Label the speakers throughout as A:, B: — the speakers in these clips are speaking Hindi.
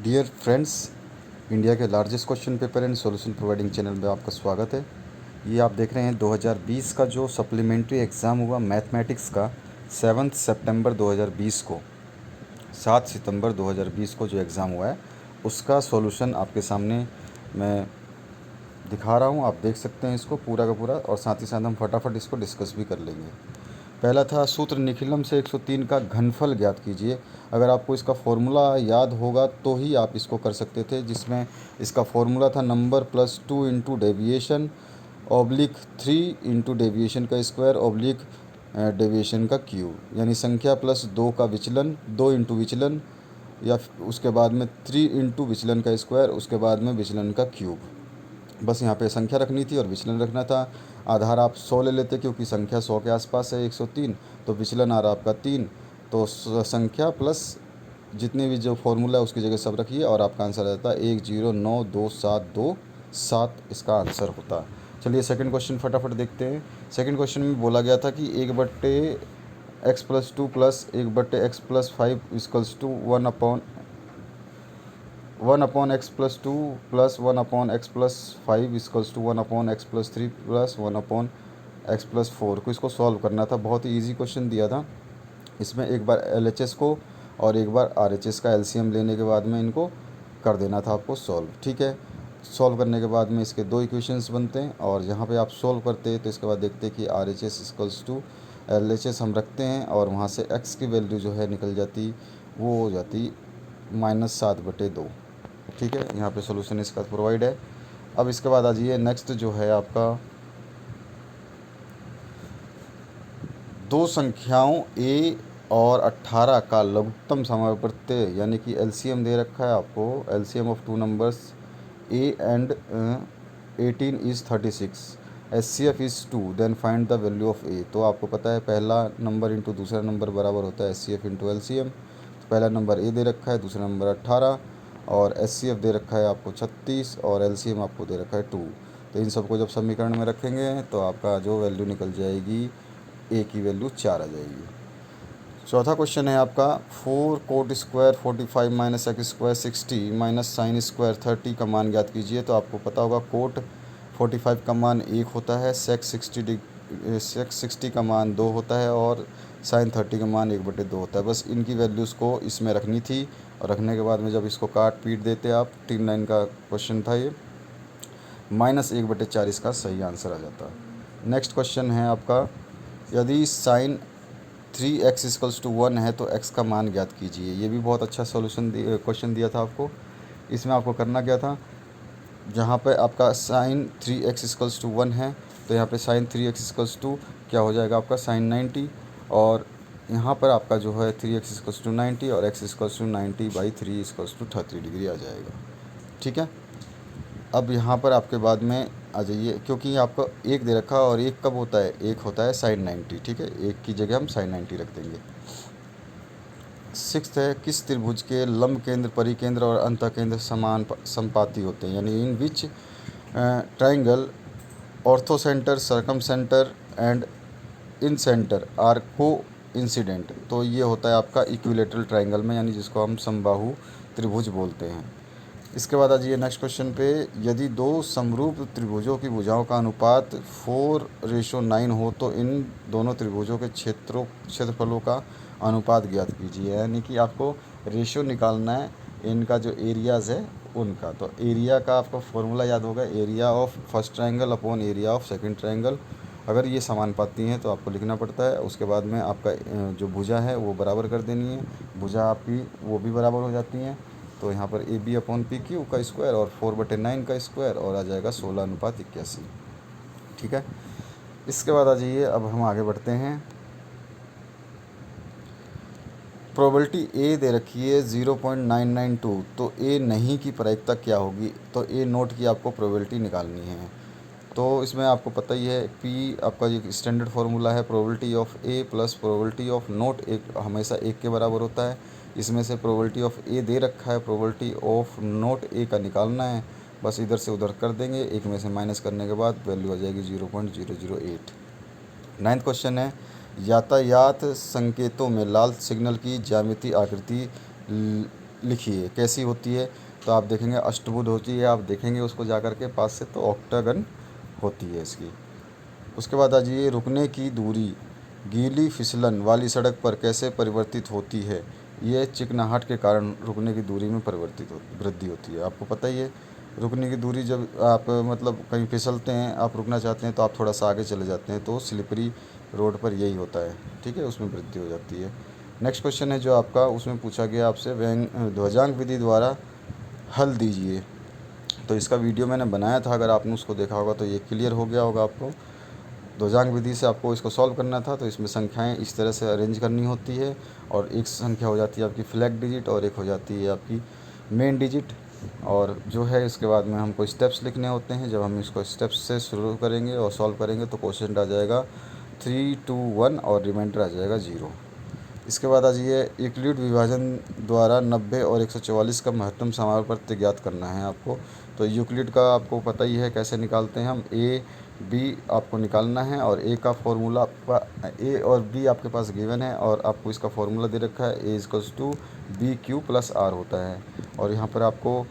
A: डियर फ्रेंड्स, इंडिया के largest question paper and solution providing channel में आपका स्वागत है। ये आप देख रहे हैं 2020 का जो सप्लीमेंट्री एग्ज़ाम हुआ मैथमेटिक्स का 7 सितंबर 2020 को, 7 सितंबर 2020 को जो एग्ज़ाम हुआ है उसका सॉल्यूशन आपके सामने मैं दिखा रहा हूँ। आप देख सकते हैं इसको पूरा का पूरा, और साथ ही साथ हम फटाफट इसको डिस्कस भी कर लेंगे। पहला था सूत्र निखिलम से 103 का घनफल ज्ञात कीजिए। अगर आपको इसका फॉर्मूला याद होगा तो ही आप इसको कर सकते थे, जिसमें इसका फॉर्मूला था number plus 2 into deviation oblique 3 into deviation का स्क्वायर ऑब्लिक डेविएशन का क्यूब, यानी संख्या प्लस 2 का विचलन, 2 इंटू विचलन, या उसके बाद में 3 इंटू विचलन का स्क्वायर, उसके बाद में विचलन का क्यूब। बस यहाँ पे संख्या रखनी थी और विचलन रखना था। आधार आप 100 ले लेते क्योंकि संख्या 100 के आसपास है 103, तो विचलन आ रहा आपका 3। तो संख्या प्लस जितने भी जो फॉर्मूला है उसकी जगह सब रखिए और आपका आंसर आ जाता है 109227 इसका आंसर होता। चलिए सेकंड क्वेश्चन फटाफट देखते हैं। सेकंड क्वेश्चन में बोला गया था कि 1/x+2 plus 1/x+5 equals to 1/x+2 plus 1/x+5 equals to 1/x+3 plus 1/x+4 को इसको सॉल्व करना था। बहुत ही ईजी क्वेश्चन दिया था। इसमें एक बार LHS को और एक बार RHS का LCM लेने के बाद में इनको कर देना था आपको सॉल्व। ठीक है, सॉल्व करने के बाद में इसके दो इक्वेशंस बनते हैं और यहाँ पे आप सॉल्व करते हैं तो इसके बाद देखते हैं कि RHS इक्वल्स टू LHS हम रखते हैं और वहाँ से x की वैल्यू जो है निकल जाती, वो हो जाती -7/2। ठीक है, यहाँ पे सॉल्यूशन इसका प्रोवाइड है। अब इसके बाद आ जाइए नेक्स्ट जो है आपका दो संख्याओं a और 18 का लघुत्तम समवर्ती, यानी कि LCM दे रखा है आपको। LCM of two numbers a and 18 is 36, SCF is 2, then find the value of a। तो आपको पता है पहला नंबर इंटू दूसरा नंबर बराबर होता है SCF इंटू LCM। तो पहला नंबर a दे रखा है, दूसरा नंबर 18, और SCF दे रखा है आपको 36 और LCM आपको दे रखा है 2। तो इन सबको जब समीकरण में रखेंगे तो आपका जो वैल्यू निकल जाएगी a की वैल्यू 4 आ जाएगी। चौथा क्वेश्चन है आपका 4 coat square 45 minus x square 60 minus sine square 30 का मान ज्ञात कीजिए। तो आपको पता होगा कोट 45 का मान 1 होता है, सेक 60 का मान 2 होता है और साइन 30 का मान 1/2 होता है। बस इनकी वैल्यूज़ को इसमें रखनी थी और रखने के बाद में जब इसको काट पीट देते आप, 3 लाइन का क्वेश्चन था ये, -1/4 इसका सही आंसर आ जाता। नेक्स्ट क्वेश्चन है आपका, यदि साइन 3x इक्वल्स टू 1 है तो x का मान ज्ञात कीजिए। ये भी बहुत अच्छा सॉल्यूशन क्वेश्चन दिया था आपको। इसमें आपको करना क्या था, जहाँ पे आपका साइन 3x इक्वल्स टू 1 है तो यहाँ पे साइन 3x इक्वल्स टू क्या हो जाएगा आपका साइन 90, और यहाँ पर आपका जो है 3x इक्वल्स टू 90 और x equals to 90/3 equals to 30 degree आ जाएगा। ठीक है, अब यहाँ पर आपके बाद में आ जाइए, क्योंकि आपको एक दे रखा और एक कब होता है, एक होता है साइन 90। ठीक है, एक की जगह हम साइन 90 रख देंगे। सिक्स्थ है, किस त्रिभुज के लंब केंद्र परिकेंद्र और अंतः केंद्र समान संपाती होते हैं, यानी in which triangle orthocentre circumcentre and incentre are coincident. तो ये होता है आपका इक्विलेटरल ट्राइंगल में, यानी जिसको हम समबाहु त्रिभुज बोलते हैं। इसके बाद आ जाइए नेक्स्ट क्वेश्चन पे, यदि दो समरूप त्रिभुजों की भुजाओं का अनुपात 4:9 हो तो इन दोनों त्रिभुजों के क्षेत्रफलों का अनुपात ज्ञात कीजिए। यानी कि आपको रेशियो निकालना है इनका जो एरियाज़ है उनका। तो एरिया का आपको फॉर्मूला याद होगा, area of first triangle upon area of second triangle. अगर ये समानुपाती हैं तो आपको लिखना पड़ता है। उसके बाद में आपका जो भुजा है वो बराबर कर देनी है, भुजा आपकी वो भी बराबर हो जाती हैं। तो यहाँ पर AB/PQ का स्क्वायर और 4/9 का स्क्वायर और आ जाएगा 16:81। ठीक है, इसके बाद आ जाइए, अब हम आगे बढ़ते हैं। प्रोबेबिलिटी A दे रखी है 0.992, तो A नहीं की प्रायिकता क्या होगी, तो A नोट की आपको प्रोबेबिलिटी निकालनी है। तो इसमें आपको पता ही है P आपका ये स्टैंडर्ड फार्मूला है, probability of A plus probability of note एक हमेशा 1 के बराबर होता है। इसमें से प्रोबेबिलिटी ऑफ A दे रखा है, प्रोबेबिलिटी ऑफ नोट A का निकालना है। बस इधर से उधर कर देंगे, एक में से माइनस करने के बाद वैल्यू आ जाएगी 0.008। नाइन्थ क्वेश्चन है, यातायात संकेतों में लाल सिग्नल की ज्यामितीय आकृति लिखिए कैसी होती है। तो आप देखेंगे अष्टभुज होती है, आप देखेंगे उसको जा कर के पास से, तो ऑक्टागन होती है इसकी। उसके बाद आ जाइए, रुकने की दूरी गीली फिसलन वाली सड़क पर कैसे परिवर्तित होती है। ये चिकनाहट के कारण रुकने की दूरी में वृद्धि होती है। आपको पता ही है, रुकने की दूरी जब आप मतलब कहीं फिसलते हैं, आप रुकना चाहते हैं तो आप थोड़ा सा आगे चले जाते हैं, तो स्लिपरी रोड पर यही होता है, ठीक है, उसमें वृद्धि हो जाती है। नेक्स्ट क्वेश्चन है जो आपका, उसमें पूछा गया आपसे ध्वजांक विधि द्वारा हल दीजिए। तो इसका वीडियो मैंने बनाया था, अगर आपने उसको देखा होगा तो ये क्लियर हो गया होगा आपको। ध्वजांक विधि से आपको इसको सॉल्व करना था, तो इसमें संख्याएं इस तरह से अरेंज करनी होती है, और एक संख्या हो जाती है आपकी फ्लैग डिजिट और एक हो जाती है आपकी मेन डिजिट। और जो है इसके बाद में हमको स्टेप्स लिखने होते हैं। जब हम इसको स्टेप्स से शुरू करेंगे और सॉल्व करेंगे तो क्वेश्चन आ जाएगा 3, 2, 1 और रिमाइंडर आ जाएगा 0। इसके बाद आ जाइए, यूक्लिड विभाजन द्वारा 90 और 144 का महत्तम समानुपाती ज्ञात करना है आपको। तो यूक्लिड का आपको पता ही है कैसे निकालते हैं हम, ए बी आपको निकालना है, और ए का फॉर्मूला आपका, ए और बी आपके पास गिवन है, और आपको इसका फॉर्मूला दे रखा है, a equals to b q plus r होता है। और यहाँ पर आपको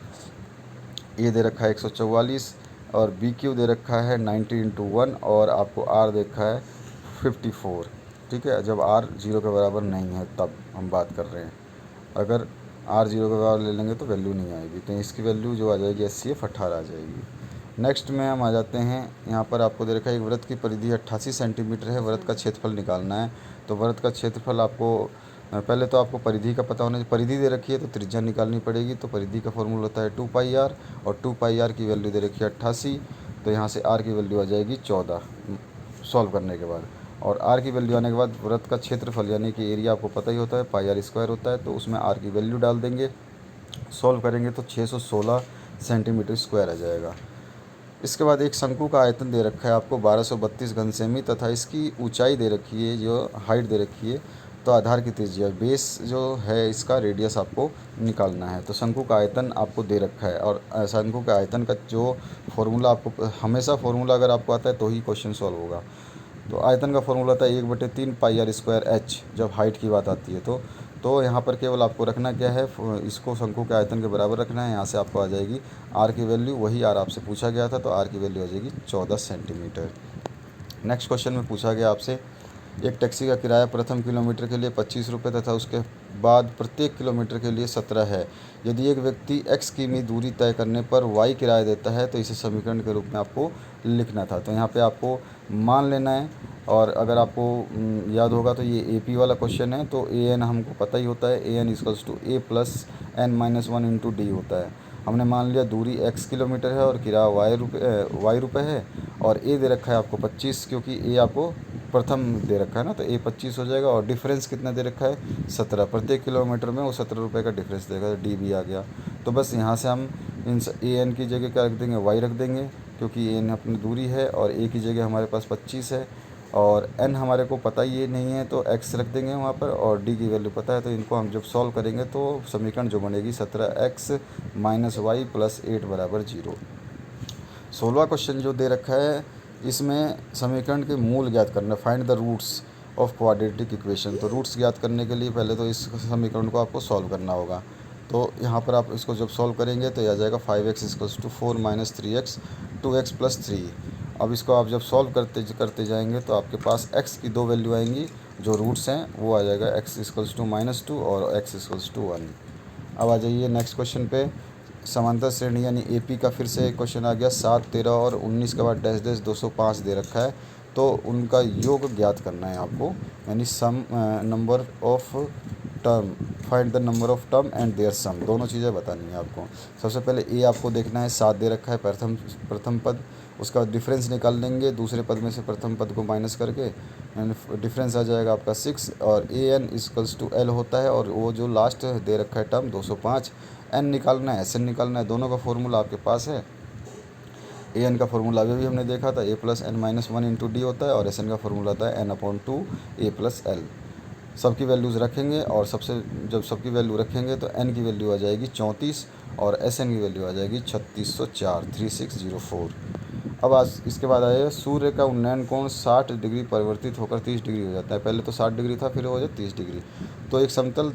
A: ए दे रखा है 144, और बी क्यू दे रखा है 90 इंटू 1, और आपको आर दे रखा है 54, ठीक है। जब आर 0 के बराबर नहीं है तब हम बात कर रहे हैं, अगर आर 0 के बराबर ले लेंगे तो वैल्यू नहीं आएगी, तो इसकी वैल्यू जो आ जाएगी SCF 18 आ जाएगी। नेक्स्ट में हम आ जाते हैं, यहाँ पर आपको दे रखा है एक वृत्त की परिधि 88 सेंटीमीटर है, वृत्त का क्षेत्रफल निकालना है। तो वृत्त का क्षेत्रफल आपको पहले तो आपको परिधि का पता होना चाहिए, परिधि दे रखी है तो त्रिज्या निकालनी पड़ेगी। तो परिधि का फॉर्मूला होता है 2πr, और 2πr की वैल्यू दे रखी है 88, तो यहाँ से r की वैल्यू आ जाएगी 14 सॉल्व करने के बाद। और r की वैल्यू आने के बाद वृत्त का क्षेत्रफल यानी कि एरिया आपको पता ही होता है, πr² होता है, तो उसमें r की वैल्यू डाल देंगे, सॉल्व करेंगे तो 616 सेंटीमीटर स्क्वायर आ जाएगा। इसके बाद एक शंकु का आयतन दे रखा है आपको 1232 घन सेमी, तथा इसकी ऊंचाई दे रखी है, जो हाइट दे रखी है, तो आधार की त्रिज्या, बेस जो है इसका रेडियस आपको निकालना है। तो शंकु का आयतन आपको दे रखा है, और शंकु के आयतन का जो फॉर्मूला आपको हमेशा, फॉर्मूला अगर आपको आता है तो ही क्वेश्चन सॉल्व होगा। तो आयतन का फॉर्मूला था 1/3 πr²h, जब हाइट की बात आती है तो यहाँ पर केवल आपको रखना क्या है, इसको शंकु के आयतन के बराबर रखना है। यहाँ से आपको आ जाएगी आर की वैल्यू, वही आर आपसे पूछा गया था, तो आर की वैल्यू आ जाएगी 14 सेंटीमीटर। नेक्स्ट क्वेश्चन में पूछा गया आपसे, एक टैक्सी का किराया प्रथम किलोमीटर के लिए 25 रुपये तथा उसके बाद प्रत्येक किलोमीटर के लिए 17 है। यदि एक व्यक्ति x किमी दूरी तय करने पर y किराया देता है तो इसे समीकरण के रूप में आपको लिखना था। तो यहाँ पे आपको मान लेना है, और अगर आपको याद होगा तो ये AP वाला क्वेश्चन है, तो AN हमको पता ही होता है, AN equals to A plus n-1 into D होता है। हमने मान लिया दूरी x किलोमीटर है और किराया y रुपये है, और A दे रखा है आपको 25, क्योंकि A आपको प्रथम दे रखा है ना, तो A 25 हो जाएगा, और डिफरेंस कितना दे रखा है 17, प्रत्येक किलोमीटर में वो 17 रुपये का डिफरेंस देगा, तो डी भी आ गया। तो बस यहाँ से हम इन AN की जगह क्या रख देंगे, y रख देंगे, क्योंकि AN अपनी दूरी है, और A की जगह हमारे पास 25 है, और n हमारे को पता ही नहीं है तो x रख देंगे वहाँ पर, और d की वैल्यू पता है, तो इनको हम जब सॉल्व करेंगे तो समीकरण जो बनेगी 17x माइनस वाई प्लस 8 बराबर 0। 16वां क्वेश्चन जो दे रखा है, इसमें समीकरण के मूल ज्ञात करना, find the roots of quadratic equation. तो रूट्स ज्ञात करने के लिए पहले तो इस समीकरण को आपको सॉल्व करना होगा। तो यहाँ पर आप इसको जब सॉल्व करेंगे तो यह आ जाएगा 5x equals to 4 minus 3x 2x plus 3। अब इसको आप जब सॉल्व करते जाएंगे तो आपके पास x की दो वैल्यू आएंगी, जो रूट्स हैं वो आ जाएगा x इक्वल्स टू -2 और x इक्वल्स टू 1। अब आ जाइए नेक्स्ट क्वेश्चन पे, समांतर श्रेणी यानी AP का फिर से एक क्वेश्चन आ गया। 7, 13 और 19 के बाद डैश डैश 205 दे रखा है, तो उनका योग ज्ञात करना है आपको, यानी sum number of term, find the number of term and their sum, दोनों चीज़ें बतानी है आपको। सबसे पहले A आपको देखना है, 7 दे रखा है प्रथम पद, उसका डिफरेंस निकाल लेंगे, दूसरे पद में से प्रथम पद को माइनस करके डिफरेंस आ जाएगा आपका 6, और AN इक्वल्स टू L होता है, और वो जो लास्ट दे रखा है टर्म 205, n निकालना है, SN निकालना है, दोनों का फॉर्मूला आपके पास है। AN का फॉर्मूला अभी भी हमने देखा था, A plus n-1 into D होता है, और SN का फॉर्मूला होता है n/2 A प्लस L। सबकी वैल्यूज़ रखेंगे, और जब सबकी वैल्यू रखेंगे तो n की वैल्यू आ जाएगी 34, और SN की वैल्यू आ जाएगी 3604 3604। अब आज इसके बाद आएगा, सूर्य का उन्नयन कोण 60 डिग्री परिवर्तित होकर 30 डिग्री हो जाता है। पहले तो 60 डिग्री था, फिर हो जाए 30 डिग्री। तो एक समतल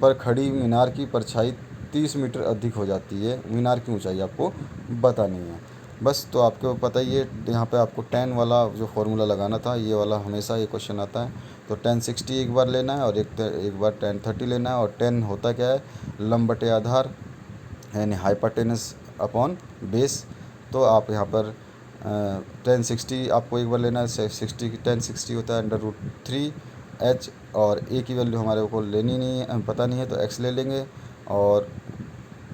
A: पर खड़ी मीनार की परछाई 30 मीटर अधिक हो जाती है। मीनार की ऊंचाई आपको बतानी है बस। तो आपको पता ही है, यहाँ पे आपको टेन वाला जो फॉर्मूला लगाना था, ये वाला हमेशा ये क्वेश्चन आता है। तो 1060 एक बार लेना है और एक बार 1030 लेना है। और 10 होता क्या है, लंब बटे आधार यानी हाइपाटेनस अपॉन बेस। तो आप यहाँ पर 1060 आपको एक बार लेना है। 1060 होता है √3h। और ए की वैल्यू हमारे को लेनी नहीं है, पता नहीं है, तो x ले लेंगे। और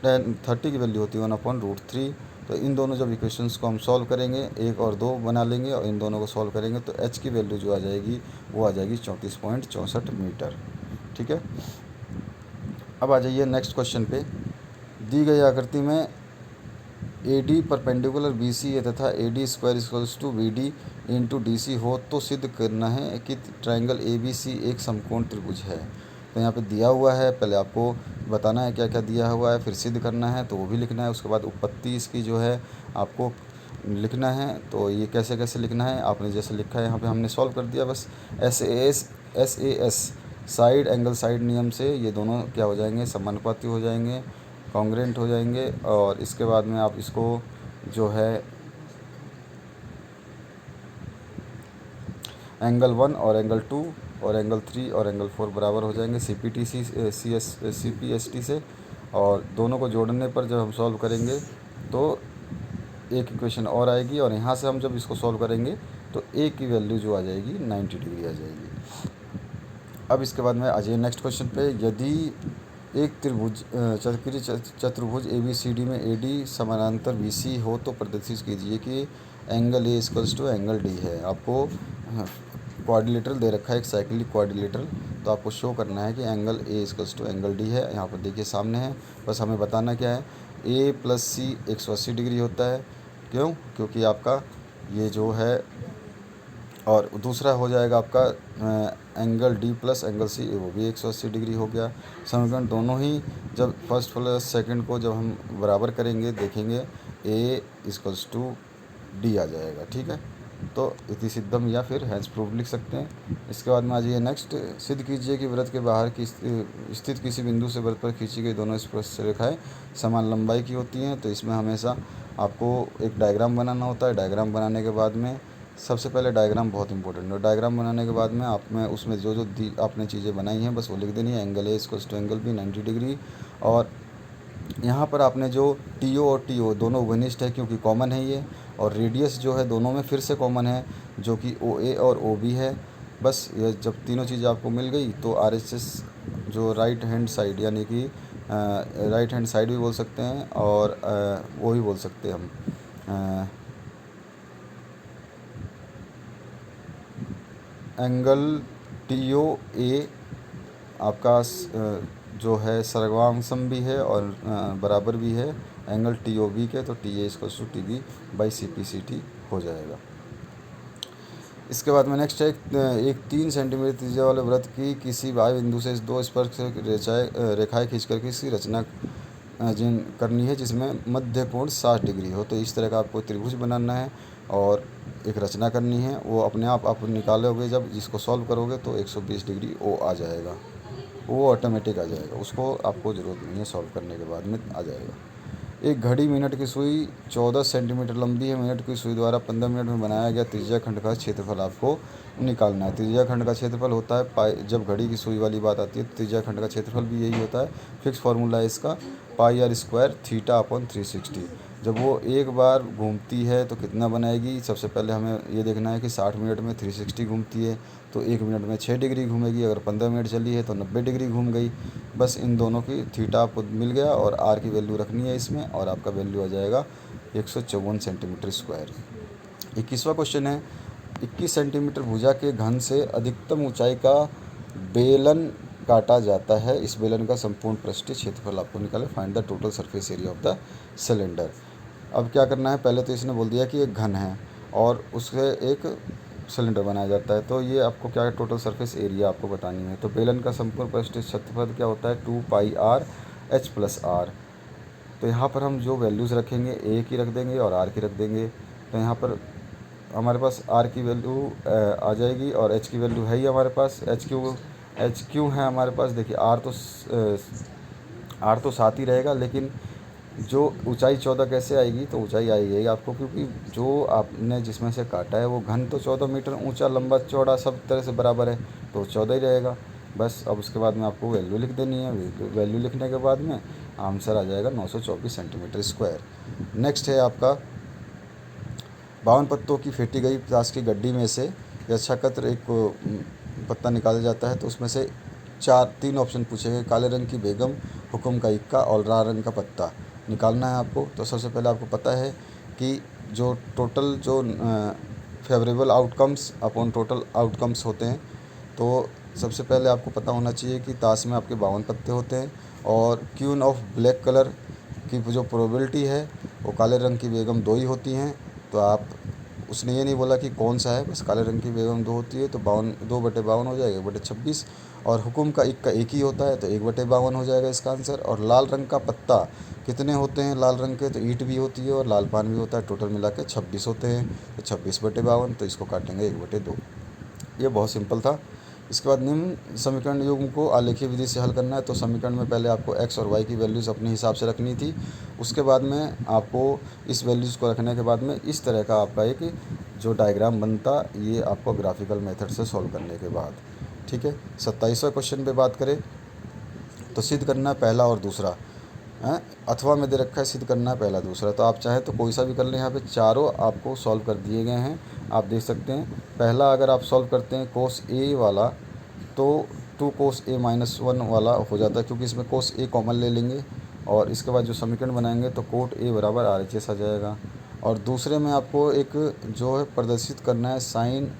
A: 1030 की वैल्यू होती है 1/√3। तो इन दोनों जब इक्वेशंस को हम सॉल्व करेंगे, 1 और 2 बना लेंगे और इन दोनों को सॉल्व करेंगे, तो h की वैल्यू जो आ जाएगी वो आ जाएगी 34.64 मीटर। ठीक है। अब आ जाइए नेक्स्ट क्वेश्चन पे। दी गई आकृति में AD परपेंडिकुलर BC है तथा AD square equals to BD into DC हो तो सिद्ध करना है कि ट्राइंगल ABC एक समकोण त्रिभुज है। तो यहाँ पे दिया हुआ है, पहले आपको बताना है क्या क्या दिया हुआ है, फिर सिद्ध करना है तो वो भी लिखना है। उसके बाद उत्पत्ति इसकी जो है आपको लिखना है। तो ये कैसे कैसे लिखना है, आपने जैसे लिखा है यहाँ पे हमने सॉल्व कर दिया बस। SAS साइड एंगल साइड नियम से ये दोनों क्या हो जाएंगे, समानुपाती हो जाएंगे, कॉन्ग्रेंट हो जाएंगे। और इसके बाद में आप इसको जो है एंगल 1 और एंगल 2 और एंगल 3 और एंगल 4 बराबर हो जाएंगे CPST से। और दोनों को जोड़ने पर जब हम सॉल्व करेंगे तो एक इक्वेशन और आएगी, और यहाँ से हम जब इसको सॉल्व करेंगे तो ए की वैल्यू जो आ जाएगी 90 डिग्री आ जाएगी। अब इसके बाद में आ जाइए नेक्स्ट क्वेश्चन पे। यदि एक त्रिभुज चक्रीय चतुर्भुज ABCD में AD समानांतर BC हो तो प्रदर्शित कीजिए कि angle A equals to angle D है। आपको क्वाड्रिलेटरल दे रखा है, एक साइक्लिक क्वाड्रिलेटरल। तो आपको शो करना है कि angle A equals to angle D है। यहाँ पर देखिए सामने है, बस हमें बताना क्या है, A + C 180 डिग्री होता है। क्यों? क्योंकि आपका ये जो है, और दूसरा हो जाएगा आपका angle D plus angle C, वो भी 180 डिग्री हो गया। समीकरण दोनों ही जब फर्स्ट प्लस सेकंड को जब हम बराबर करेंगे, देखेंगे A इक्वल्स टू D आ जाएगा। ठीक है। तो इति सिद्धम या फिर हैंस प्रूफ लिख सकते हैं। इसके बाद में आ जाइए नेक्स्ट। सिद्ध कीजिए कि वृत्त के बाहर की स्थित किसी बिंदु से वृत्त पर खींची गई दोनों स्पर्श रेखाएं समान लंबाई की होती हैं। तो इसमें हमेशा आपको एक डायग्राम बनाना होता है। डायग्राम बनाने के बाद में सबसे पहले डायग्राम बहुत इंपॉर्टेंट है। डायग्राम बनाने के बाद में आप में उसमें जो जो आपने चीज़ें बनाई हैं बस वो लिख देनी है। Angle A equals to angle B 90 degree. और यहाँ पर आपने जो TO और TO दोनों घनिष्ठ है क्योंकि कॉमन है ये। और रेडियस जो है दोनों में फिर से कॉमन है जो कि OA और OB है। बस ये जब तीनों चीज़ें आपको मिल गई तो RHS जो राइट हैंड साइड यानी कि राइट हैंड साइड भी बोल सकते हैं, और वो भी बोल सकते हैं हम एंगल TOA आपका जो है सर्वांगसम भी है और बराबर भी है एंगल TOB के। तो TA equals to TB by CPCT हो जाएगा। इसके बाद में नेक्स्ट है एक 3 सेंटीमीटर त्रिज्या वाले वृत्त की किसी बाह्य बिंदु से दो स्पर्श रेखाएं खींचकर किसी रचना करनी है जिसमें मध्य कोण 60 डिग्री हो। तो इस तरह का आपको त्रिभुज बनाना है और एक रचना करनी है। वो अपने आप निकालोगे, जब जिसको सॉल्व करोगे तो 120 डिग्री ओ आ जाएगा, वो ऑटोमेटिक आ जाएगा, उसको आपको ज़रूरत नहीं है सॉल्व करने के बाद में आ जाएगा। एक घड़ी मिनट की सुई 14 सेंटीमीटर लंबी है। मिनट की सुई द्वारा 15 मिनट में बनाया गया त्रिज्या खंड का क्षेत्रफल आपको निकालना है। त्रिज्या खंड का क्षेत्रफल होता है पाई। जब घड़ी की सुई वाली बात आती है तो त्रिज्या खंड का क्षेत्रफल भी यही होता है। फिक्स फार्मूला है इसका πr² θ/360। जब वो एक बार घूमती है तो कितना बनाएगी, सबसे पहले हमें ये देखना है कि 60 मिनट में 360 घूमती है तो 1 मिनट में 6 डिग्री घूमेगी। अगर 15 मिनट चली है तो 90 डिग्री घूम गई। बस इन दोनों की थीटा आपको मिल गया और आर की वैल्यू रखनी है इसमें, और आपका वैल्यू आ जाएगा 154 सेंटीमीटर स्क्वायर। 21वां क्वेश्चन है, 21 सेंटीमीटर भुजा के घन से अधिकतम ऊंचाई का बेलन काटा जाता है। इस बेलन का संपूर्ण पृष्ठीय क्षेत्रफल आपको निकाले। Find the total surface area of the cylinder. अब क्या करना है, पहले तो इसने बोल दिया कि एक घन है और उससे एक सिलेंडर बनाया जाता है। तो ये आपको क्या है, टोटल सरफेस एरिया आपको बतानी है। तो बेलन का संपूर्ण पृष्ठीय क्षेत्रफल क्या होता है, 2πr h+r। तो यहाँ पर हम जो वैल्यूज़ रखेंगे ए की रख देंगे और आर की रख देंगे। तो यहाँ पर हमारे पास आर की वैल्यू आ जाएगी और एच की वैल्यू है ही हमारे पास। एच क्यों है हमारे पास, देखिए आर तो साथ ही रहेगा, लेकिन जो ऊंचाई 14 कैसे आएगी, तो ऊंचाई आएगी आपको क्योंकि जो आपने जिसमें से काटा है वो घन तो 14 मीटर ऊंचा लंबा चौड़ा सब तरह से बराबर है, तो 14 ही रहेगा। बस अब उसके बाद में आपको वैल्यू लिख देनी है। वैल्यू लिखने के बाद में आंसर आ जाएगा 924 सेंटीमीटर स्क्वायर। नेक्स्ट है आपका 52 पत्तों की फेंटी गई ताश की गड्डी में से यच्छाकत्र एक पत्ता निकाला जाता है, तो उसमें से तीन ऑप्शन पूछे गए। काले रंग की बेगम, हुक्म का इक्का और लाल रंग का पत्ता निकालना है आपको। तो सबसे पहले आपको पता है कि जो टोटल जो favourable outcomes upon total outcomes होते हैं, तो सबसे पहले आपको पता होना चाहिए कि ताश में आपके 52 पत्ते होते हैं और क्वीन ऑफ ब्लैक कलर की जो प्रोबेबिलिटी है वो काले रंग की बेगम 2 ही होती हैं। तो आप उसने ये नहीं बोला कि कौन सा है, बस काले रंग की बेगम 2 होती है, तो 2/52 हो जाएगा, 1/26। और हुक्म का इक्का एक ही होता है, तो 1/52 हो जाएगा इसका आंसर। और लाल रंग का पत्ता कितने होते हैं लाल रंग के, तो ईंट भी होती है और लाल पान भी होता है, टोटल मिला के 26 होते हैं, तो 26/52, तो इसको काटेंगे 1/2। ये बहुत सिंपल था। इसके बाद निम्न समीकरण युग्म को आलेखीय विधि से हल करना है। तो समीकरण में पहले आपको एक्स और वाई की वैल्यूज़ अपने हिसाब से रखनी थी। उसके बाद में आपको इस वैल्यूज़ को रखने के बाद में इस तरह का आपका एक जो डायग्राम बनता, ये आपको ग्राफिकल मेथड से सॉल्व करने के बाद। ठीक है, 27वां क्वेश्चन पे बात करें तो सिद्ध करना है पहला और दूसरा हैं, अथवा में दे रखा है सिद्ध करना है पहला दूसरा। तो आप चाहे तो कोई सा भी कर लें, यहाँ पे चारों आपको सॉल्व कर दिए गए हैं, आप देख सकते हैं। पहला अगर आप सॉल्व करते हैं कोस ए वाला, तो 2 कोस ए -1 वाला हो जाता है, क्योंकि इसमें कोस ए कॉमन ले लेंगे। और इसके बाद जो समीकरण बनाएंगे तो कोट ए बराबर आर एच एस आ जाएगा। और दूसरे में आपको एक जो है प्रदर्शित करना है sine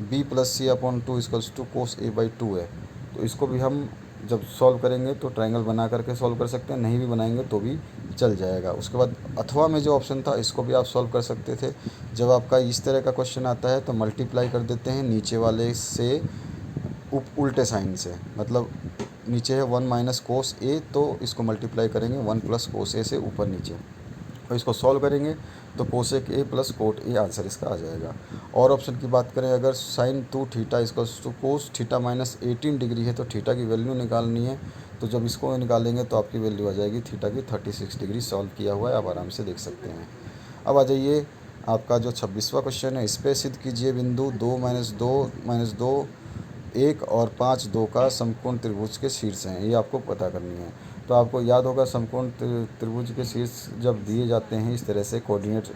A: B plus C upon 2 equals to cos A by 2 है। तो इसको भी हम जब सॉल्व करेंगे तो ट्रायंगल बना करके सॉल्व कर सकते हैं, नहीं भी बनाएंगे तो भी चल जाएगा। उसके बाद अथवा में जो ऑप्शन था इसको भी आप सॉल्व कर सकते थे। जब आपका इस तरह का क्वेश्चन आता है तो मल्टीप्लाई कर देते हैं नीचे वाले से उल्टे साइन से, मतलब नीचे है 1 माइनस कोस ए, तो इसको मल्टीप्लाई करेंगे 1 प्लस कोस ए से ऊपर नीचे, और इसको सॉल्व करेंगे तो cosec A plus cot A answer इसका आ जाएगा। और ऑप्शन की बात करें अगर sine 2 theta equals to cos theta -18 degree है, तो थीटा की वैल्यू निकालनी है। तो जब इसको निकालेंगे तो आपकी वैल्यू आ जाएगी थीटा की 36 डिग्री। सॉल्व किया हुआ है, आप आराम से देख सकते हैं। अब आ जाइए आपका जो 26वां क्वेश्चन है, इस पर सिद्ध कीजिए बिंदु 2 1 और 5 2 का समकोण त्रिभुज के शीर्ष हैं, ये आपको पता करनी है। तो आपको याद होगा समकोण त्रिभुज के शीर्ष जब दिए जाते हैं इस तरह से कोऑर्डिनेट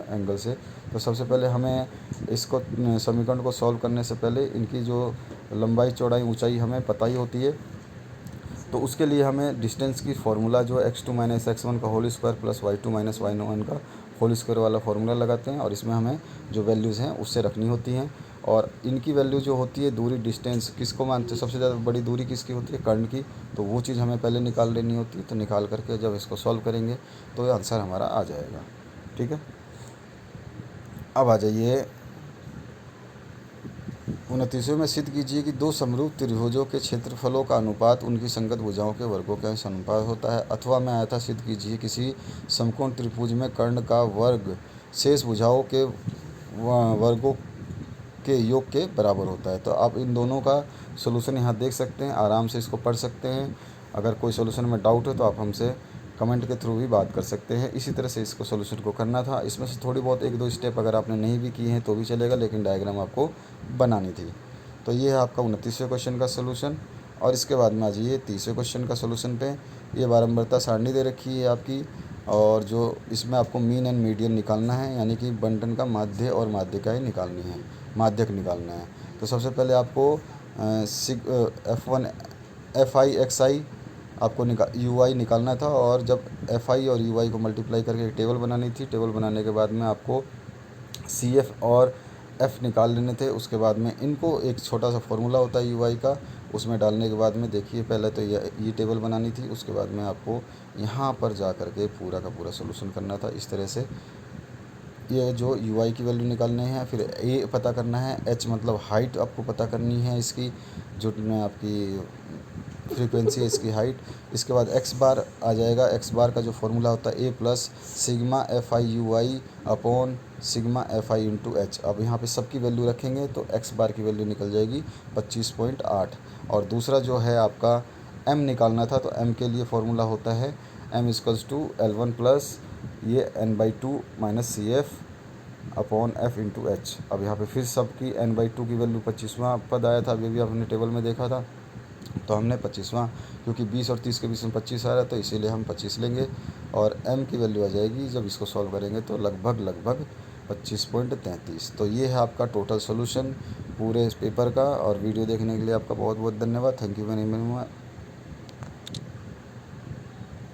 A: एंगल से, तो सबसे पहले हमें इसको समीकरण को सॉल्व करने से पहले इनकी जो लंबाई चौड़ाई ऊंचाई हमें पता ही होती है। तो उसके लिए हमें डिस्टेंस की फार्मूला जो है x2 - x1 का whole square plus y2 - y1 का होल स्क्वायर वाला फार्मूला लगाते हैं, और इसमें हमें जो वैल्यूज़ हैं उससे रखनी होती हैं। और इनकी वैल्यू जो होती है दूरी डिस्टेंस किसको मानते हैं, सबसे ज़्यादा बड़ी दूरी किसकी होती है, कर्ण की। तो वो चीज़ हमें पहले निकाल लेनी होती है, तो निकाल करके जब इसको सॉल्व करेंगे तो आंसर हमारा आ जाएगा। ठीक है, अब आ जाइए 29वें में सिद्ध कीजिए कि दो समरूप त्रिभुजों के क्षेत्रफलों का अनुपात उनकी संगत भुजाओं के वर्गों के अनुपात होता है। अथवा में आया था सिद्ध कीजिए किसी समकोण त्रिभुज में कर्ण का वर्ग शेष भुजाओं के वर्गों के योग के बराबर होता है। तो आप इन दोनों का सलूशन यहाँ देख सकते हैं, आराम से इसको पढ़ सकते हैं। अगर कोई सलूशन में डाउट है तो आप हमसे कमेंट के थ्रू भी बात कर सकते हैं। इसी तरह से इसको सलूशन को करना था। इसमें से थोड़ी बहुत 1-2 स्टेप अगर आपने नहीं भी किए हैं तो भी चलेगा, लेकिन डायग्राम आपको बनानी थी। तो ये है आपका 29वें क्वेश्चन का सलूशन। और इसके बाद में आ जाइए 30वें क्वेश्चन का सलूशन पे। ये बारंबारता सारणी दे रखी है आपकी, और जो इसमें आपको मीन एंड मीडियन निकालना है, यानी कि बंटन का माध्य और माध्यिकाएँ निकालनी है, माध्यक निकालना है। तो सबसे पहले आपको F1 Fi Xi आपको UI निकालना था, और जब Fi और UI को मल्टीप्लाई करके एक टेबल बनानी थी। टेबल बनाने के बाद में आपको CF और F निकाल लेने थे। उसके बाद में इनको एक छोटा सा फार्मूला होता है UI का, उसमें डालने के बाद में देखिए पहले तो ये टेबल बनानी थी। उसके बाद में आपको यहाँ पर जा कर के पूरा का पूरा सोल्यूशन करना था। इस तरह से ये जो UI की वैल्यू निकालने हैं, फिर A पता करना है, H मतलब हाइट आपको पता करनी है इसकी, जो आपकी फ्रीक्वेंसी है इसकी हाइट। इसके बाद एक्स बार आ जाएगा। एक्स बार का जो फार्मूला होता है A plus sigma FI UI upon sigma F I into H. अब यहाँ पे सबकी वैल्यू रखेंगे तो एक्स बार की वैल्यू निकल जाएगी 25.8। और दूसरा जो है आपका एम निकालना था, तो एम के लिए फॉर्मूला होता है M equals to L1 plus ये n/2 minus C F upon F into H. अब यहाँ पे फिर सबकी n/2 की वैल्यू 25वां पद आया था, अभी हमने टेबल में देखा था, तो हमने 25वां, क्योंकि 20 और 30 के बीच में 25 आ रहा है तो इसीलिए हम 25 लेंगे। और m की वैल्यू आ जाएगी जब इसको सॉल्व करेंगे तो लगभग 25.33। तो ये है आपका टोटल सोल्यूशन पूरे इस पेपर का। और वीडियो देखने के लिए आपका बहुत बहुत धन्यवाद। Thank you very much.